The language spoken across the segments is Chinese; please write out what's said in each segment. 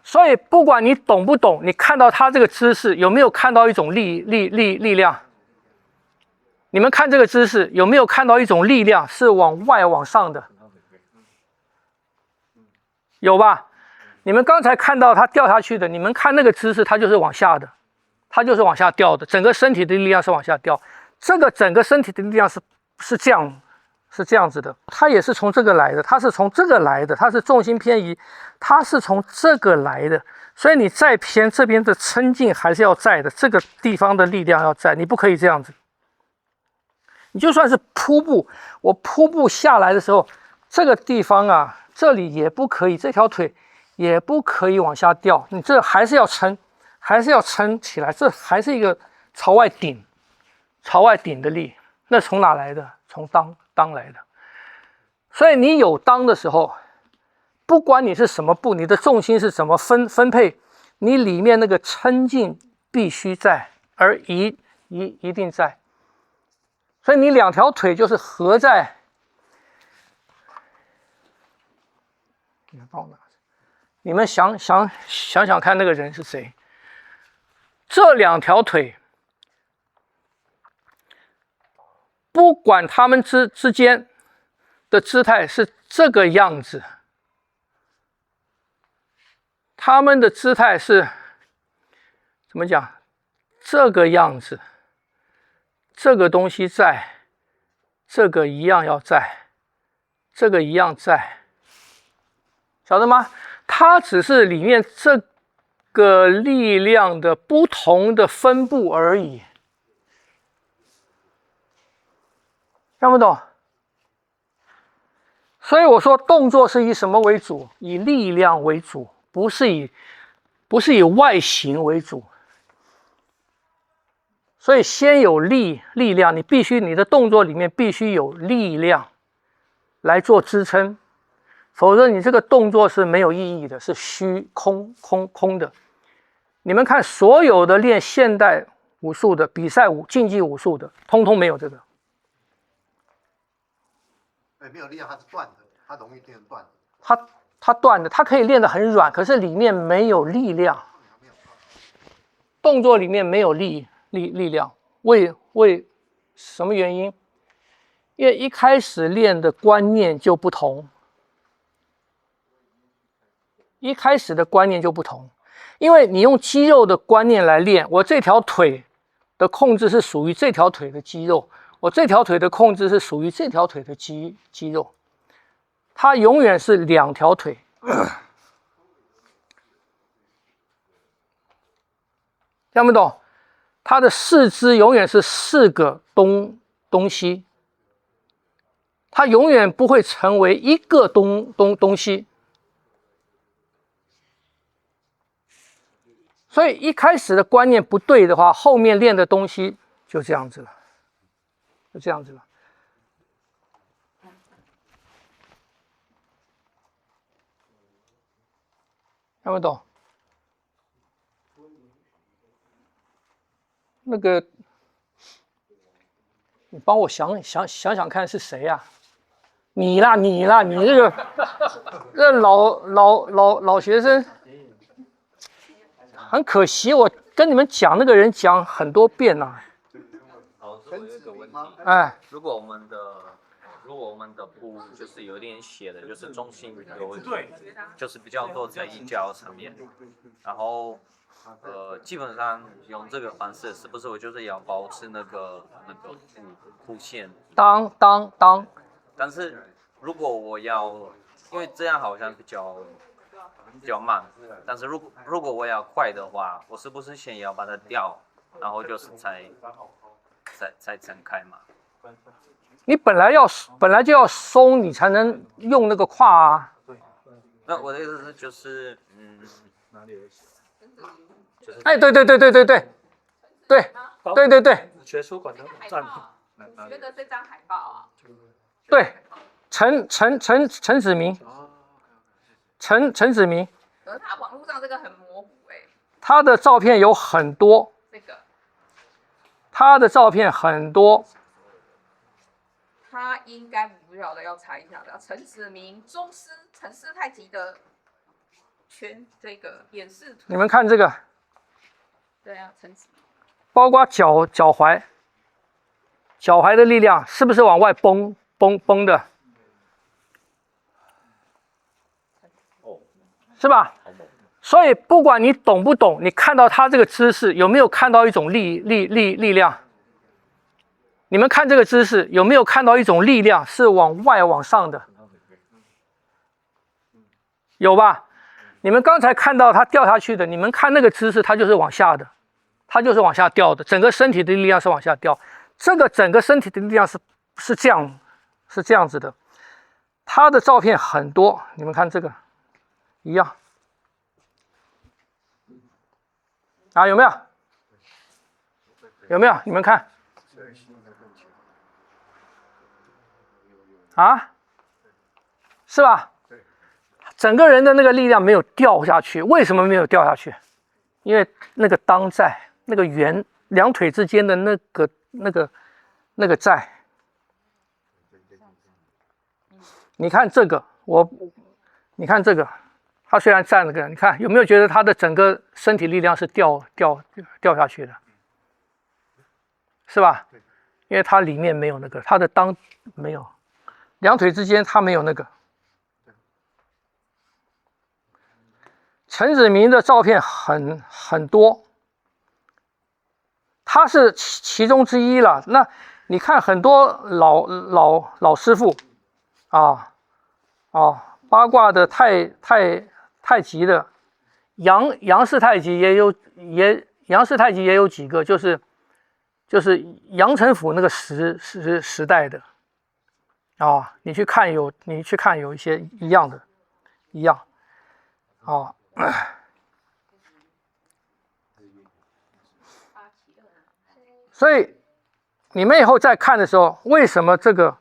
所以不管你懂不懂，你看到他这个姿势，有没有看到一种力量？你们看这个姿势，有没有看到一种力量是往外往上的？有吧？你们刚才看到他掉下去的，你们看那个姿势，它就是往下的，它就是往下掉的，整个身体的力量是往下掉。这个整个身体的力量是这样子的，它也是从这个来的，它是从这个来的，它是重心偏移，它是从这个来的。所以你再偏，这边的撑劲还是要在的，这个地方的力量要在，你不可以这样子。你就算是瀑布，我瀑布下来的时候，这个地方啊，这里也不可以，这条腿也不可以往下掉，你这还是要撑，还是要撑起来，这还是一个朝外顶的力。那从哪来的？从当来的。所以你有当的时候，不管你是什么步，你的重心是怎么分配，你里面那个撑劲必须在，而一定在。所以你两条腿就是合在，你们想想看，那个人是谁？这两条腿，不管他们之间的姿态是这个样子，他们的姿态是怎么讲？这个样子，这个东西在，这个一样要在，这个一样在，晓得吗？它只是里面这个力量的不同的分布而已，看不懂？所以我说动作是以什么为主？以力量为主，不是以外形为主。所以先有力量，你的动作里面必须有力量来做支撑，否则你这个动作是没有意义的，是虚空的。你们看所有的练现代武术的、比赛竞技武术的，通通没有这个。没有力量，它是断的，它容易变成断的。它断的，它可以练得很软，可是里面没有力量，动作里面没有力量。为什么原因？因为一开始练的观念就不同，一开始的观念就不同。因为你用肌肉的观念来练，我这条腿的控制是属于这条腿的肌肉，我这条腿的控制是属于这条腿的肌肉，它永远是两条腿。听不懂？它的四肢永远是四个东西，它永远不会成为一个东西。所以一开始的观念不对的话，后面练的东西就这样子了，看不懂？那个，你帮我想看是谁呀？你啦，你这个这老学生，很可惜，我跟你们讲那个人讲很多遍了。老师，我有一个问题，如果我们的步就是有点斜的，就是重心有就是比较多在一脚上面，然后基本上用这个方式，是不是我就是要保持那个弧线？当。但是如果我要，因为这样好像比较慢，但是如果我要快的话，我是不是先要把它掉，然后就是才撑开嘛？你本来就要松，你才能用那个胯啊。那我的意思是就是哪里有写？就是哎，对，学书馆的站名。我觉得这张海报啊，对，陈子明，陈子明，可是他网络上这个很模糊他的照片有很多，他的照片很多。他应该不晓得要查一下的。陈子明，中师陈师太极的圈这个演示图。你们看这个，对啊，层级。包括脚踝的力量是不是往外绷的？是吧？所以不管你懂不懂，你看到他这个姿势有没有看到一种力量？你们看这个姿势有没有看到一种力量是往外往上的？有吧？你们刚才看到他掉下去的，你们看那个姿势，它就是往下的，它就是往下掉的，整个身体的力量是往下掉。这个整个身体的力量是这样子的。他的照片很多，你们看这个一样啊，有没有？有没有？你们看啊，是吧？整个人的那个力量没有掉下去，为什么没有掉下去？因为那个当在那个两腿之间的那个在。你看这个，你看这个，他虽然站了个，你看有没有觉得他的整个身体力量是掉下去的，是吧？因为他里面没有那个，他的没有，两腿之间他没有那个。陈子明的照片很多，他是其中之一了。那你看很多老师傅啊，八卦的太极的杨氏太极杨氏太极也有几个，就是杨承甫那个时代的啊，你去看有一些一样啊。所以你们以后再看的时候，为什么这个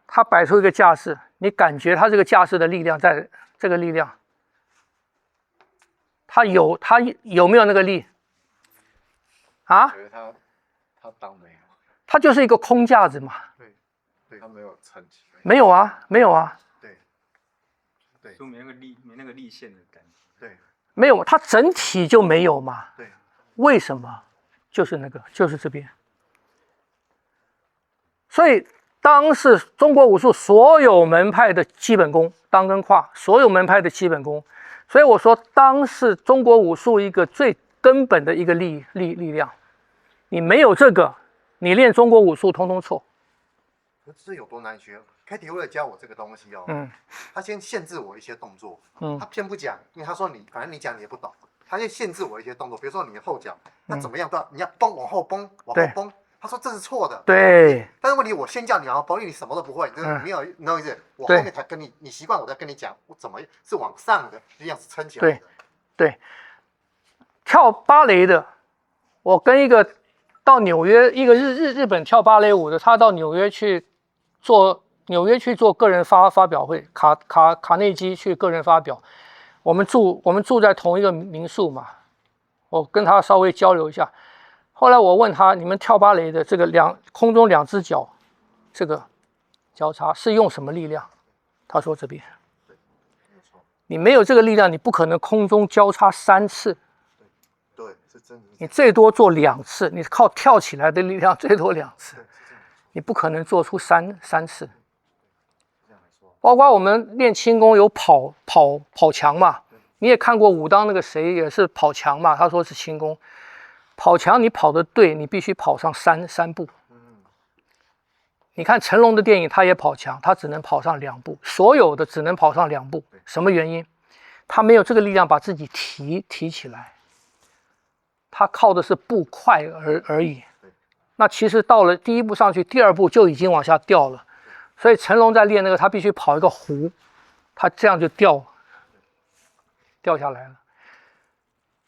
他摆出一个架势，你感觉他这个架势的力量，在这个力量，他有没有那个力啊？他当没有，他就是一个空架子嘛。对，他没有撑起来。没有啊。对，就没那个力线的感觉。对，没有，它整体就没有嘛。对，为什么？就是这边。所以当是中国武术所有门派的基本功，当跟胯，所有门派的基本功。所以我说，当是中国武术一个最根本的一个力量。你没有这个，你练中国武术通通错。这有多难学？Kitty为了教我这个东西哦，他先限制我一些动作，他偏不讲，因为他说反正你讲你也不懂，他就限制我一些动作，比如说你的后脚，那怎么样都要你要崩往后崩，他说这是错的，对。但是问题我先叫你往后崩，因为你什么都不会，你没有那意思，我后面才跟你习惯，我再跟你讲我怎么是往上的，力量是撑起来的。对，跳芭蕾的，我跟一个到纽约一个日本跳芭蕾舞的，他到纽约去做个人发表会，卡内基去个人发表，我们住在同一个民宿嘛，我跟他稍微交流一下。后来我问他，你们跳芭蕾的这个空中两只脚这个交叉是用什么力量？他说这边。你没有这个力量，你不可能空中交叉3次。对，是真的。你最多做2次，你靠跳起来的力量最多2次，你不可能做出三次。包括我们练轻功有跑墙嘛，你也看过武当那个谁也是跑墙嘛，他说是轻功。跑墙你跑得对，你必须跑上三步。你看成龙的电影，他也跑墙，他只能跑上2步，所有的只能跑上2步。什么原因？他没有这个力量把自己提起来，他靠的是步快而已。那其实到了第1步上去，第2步就已经往下掉了。所以成龙在练那个，他必须跑一个弧，他这样就掉下来了。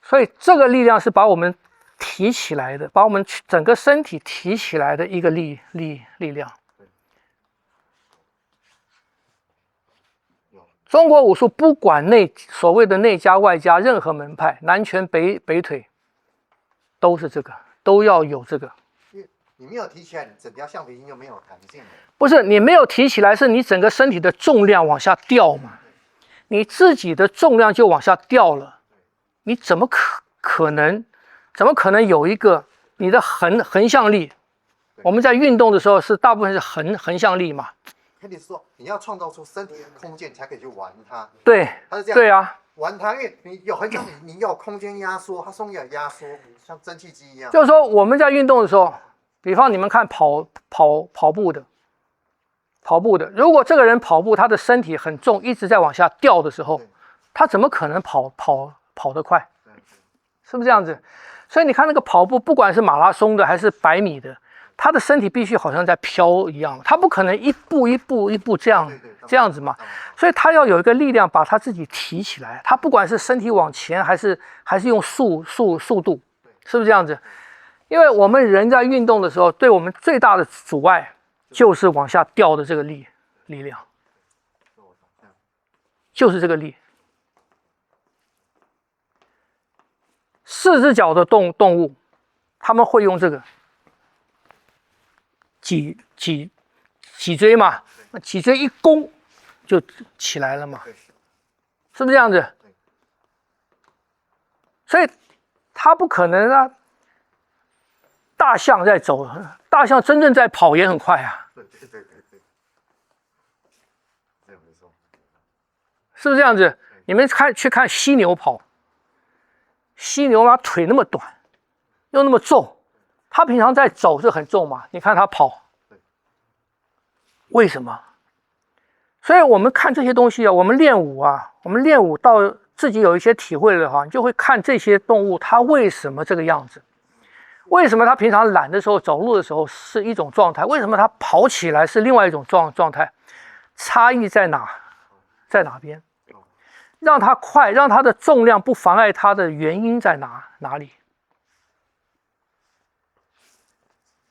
所以这个力量是把我们提起来的，把我们整个身体提起来的一个力量。中国武术不管所谓的内家外家，任何门派，南拳北腿，都是这个，都要有这个。你没有提起来，你整条橡皮筋就没有弹性了。不是你没有提起来，是你整个身体的重量往下掉嘛。你自己的重量就往下掉了，你怎么可能有一个你的横向力？我们在运动的时候是大部分是横向力嘛。肯定是说你要创造出身体的空间，才可以去玩它。对，它是这样。对啊，玩它，因为你有横向力，你要空间压缩，它松也压缩，像蒸汽机一样。就是说我们在运动的时候，比方你们看跑步的，如果这个人跑步，他的身体很重，一直在往下掉的时候，他怎么可能跑得快？是不是这样子？所以你看那个跑步，不管是马拉松的还是100米的，他的身体必须好像在飘一样，他不可能一步这样子嘛。所以他要有一个力量把他自己提起来，他不管是身体往前还是用速度，是不是这样子？因为我们人在运动的时候，对我们最大的阻碍就是往下掉的这个力量，就是这个力。4只脚的动物，他们会用这个脊椎嘛，脊椎一弓就起来了嘛，是不是这样子？所以他不可能啊。大象在走，大象真正在跑也很快啊。对，没错，是不是这样子？你们去看犀牛跑，犀牛它腿那么短，又那么重，它平常在走是很重嘛？你看它跑，为什么？所以我们看这些东西啊，我们练武到自己有一些体会了哈，你就会看这些动物它为什么这个样子。为什么他平常懒的时候走路的时候是一种状态？为什么他跑起来是另外一种状态？差异在哪？在哪边？让他快，让他的重量不妨碍他的原因在哪里？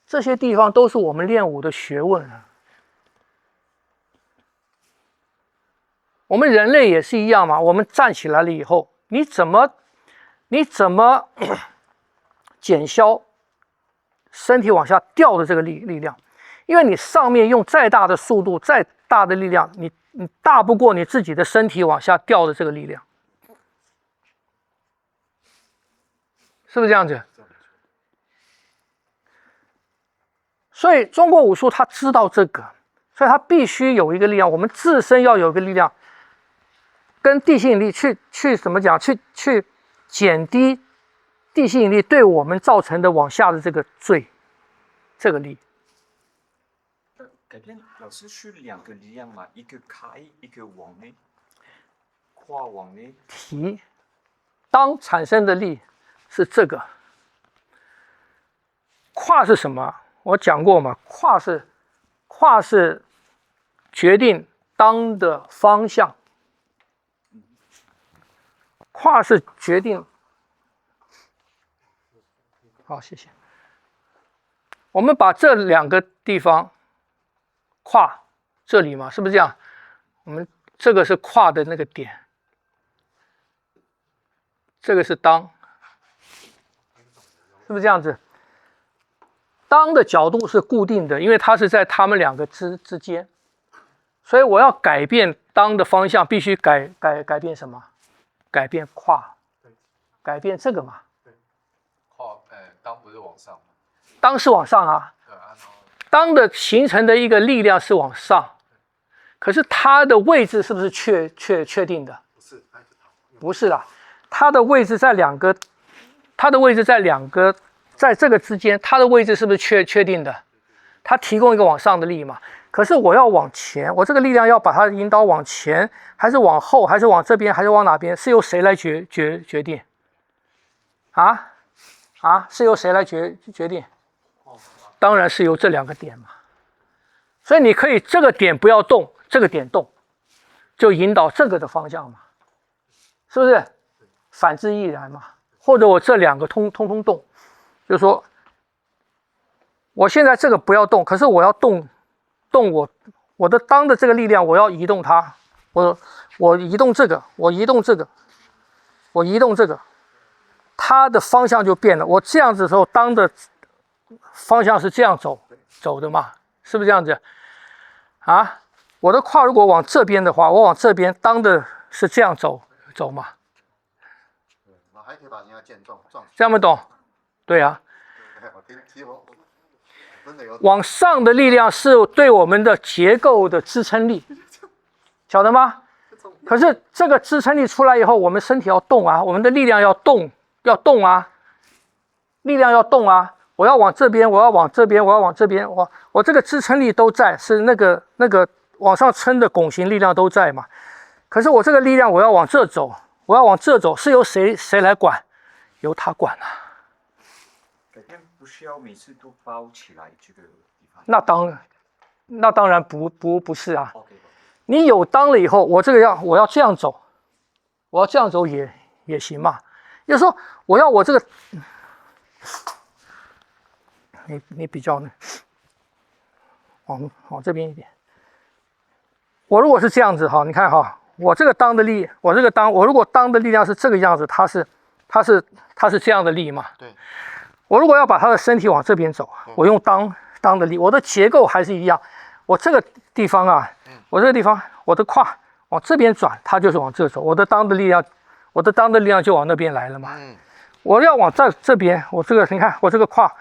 这些地方都是我们练武的学问啊。我们人类也是一样嘛。我们站起来了以后，你怎么减消身体往下掉的这个力量？因为你上面用再大的速度、再大的力量，你大不过你自己的身体往下掉的这个力量，是不是这样子？所以中国武术他知道这个，所以他必须有一个力量，我们自身要有一个力量，跟地心引力去怎么讲？去减低地心引力对我们造成的往下的这个这个力。改变老师是2个力量嘛，一个开，一个往内，跨往内。提，当产生的力是这个。跨是什么？我讲过嘛，跨是决定当的方向，跨是决定。好，谢谢。我们把这2个地方跨这里嘛，是不是这样？我们这个是跨的那个点，这个是当，是不是这样子？当的角度是固定的，因为它是在它们2个之间，所以我要改变当的方向，必须改变什么？改变跨，改变这个嘛。跨，当不是往上吗？当是往上啊。当的形成的一个力量是往上，可是它的位置是不是确定的？不是啦，它的位置在2个，在这个之间，它的位置是不是确定的？它提供一个往上的力嘛。可是我要往前，我这个力量要把它引导往前，还是往后，还是往这边，还是往哪边？是由谁来决定？是由谁来决定？当然是由这2个点嘛。所以你可以这个点不要动，这个点动，就引导这个的方向嘛，是不是？反之亦然嘛。或者我这2个通动，就是说，我现在这个不要动，可是我要动我的当的这个力量，我要移动它，我移动这个，我移动这个，我移动这个，它的方向就变了。我这样子的时候，当的方向是这样走的嘛，是不是这样子？我的胯如果往这边的话，我往这边当的是这样走嘛，然后还可以把人家剑撞这样不懂？对啊，其实我真的有往上的力量是对我们的结构的支撑力，晓得吗？可是这个支撑力出来以后，我们身体要动啊，我们的力量要动啊，力量要动啊。我要往这边，我要往这边，我要往这边，我这个支撑力都在，是那个往上撑的拱形力量都在嘛。可是我这个力量我要往这走，我要往这走，是由谁来管？由他管啊。改变不需要每次都包起来这个地方。那当然不是啊。 OK。你有当了以后，我要这样走，我要这样走也行嘛。就是说我要我这个，你比较呢，往这边一点。我如果是这样子哈，你看哈，我这个当的力，我如果当的力量是这个样子，它是这样的力嘛。对。我如果要把他的身体往这边走，我用当的力，我的结构还是一样。我这个地方啊，我这个地方，我的胯往这边转，它就是往这走。我的当的力量就往那边来了嘛。我要往这边，我这个你看，我这个胯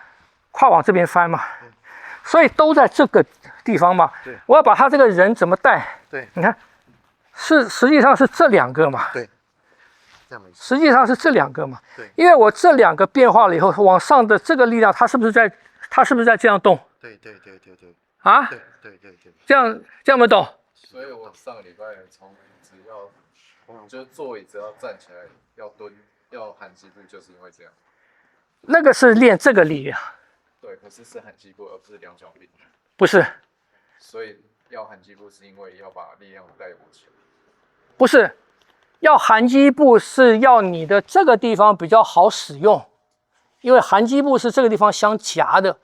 往这边翻嘛。所以都在这个地方嘛。对。我要把他这个人怎么带？对。你看，实际上是这两个嘛。对。这样没错。实际上是这两个嘛。对。因为我这两个变化了以后，往上的这个力量，它是不是在这样动？对。啊？对。这样没懂？所以我上个礼拜只要就是座位只要站起来要蹲要含肌部，就是因为这样。那个是练这个力量。对，可是含肌部而不是两脚并。不是。所以要含肌部是因为要把力量带过去。不是，要含肌部是要你的这个地方比较好使用，因为含肌部是这个地方相夹的。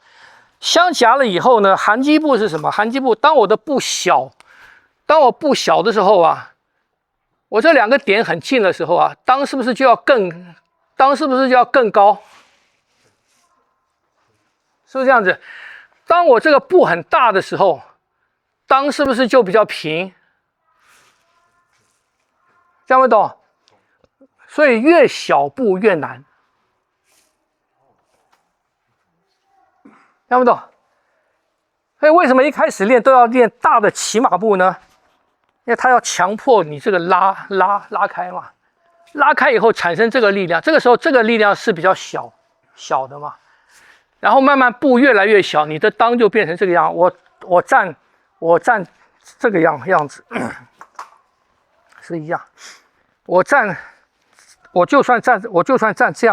相夹了以后呢，含肌部是什么？含肌部，当我步小的时候啊，我这两个点很近的时候啊，裆是不是就要更高？是不是这样子？当我这个步很大的时候，裆是不是就比较平？这样会懂？所以越小步越难。看不懂？所以为什么一开始练都要练大的骑马步呢？因为它要强迫你这个拉开嘛，拉开以后产生这个力量，这个时候这个力量是比较小的嘛，然后慢慢步越来越小，你的裆就变成这个样。我站这个样子是一样，我就算站这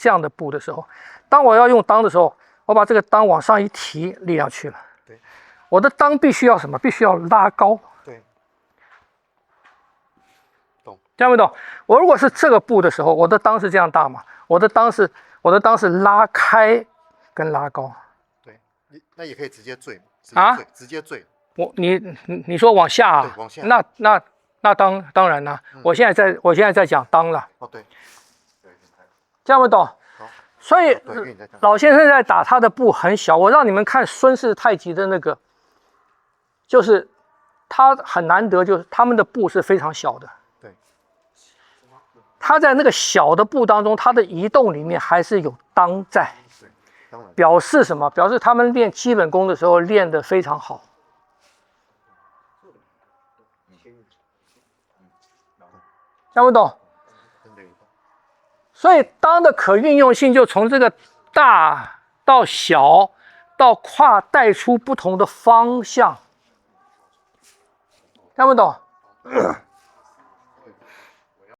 样的步的时候，当我要用裆的时候。我把这个裆往上一提，力量去了。对，我的裆必须要什么？必须要拉高。对，懂？这样没懂？我如果是这个步的时候，我的裆是这样大嘛？我的裆是拉开跟拉高。对，那也可以直接坠啊，直接坠。你说往下啊？对，往下。那当然啦。我现在在讲裆了。哦，对。这样没懂？所以老先生在打他的步很小，我让你们看孙氏太极的那个，就是他很难得，就是他们的步是非常小的。对，他在那个小的步当中，他的移动里面还是有裆在，表示什么？表示他们练基本功的时候练得非常好。听不懂？所以裆的可运用性就从这个大到小到胯带出不同的方向，听不懂？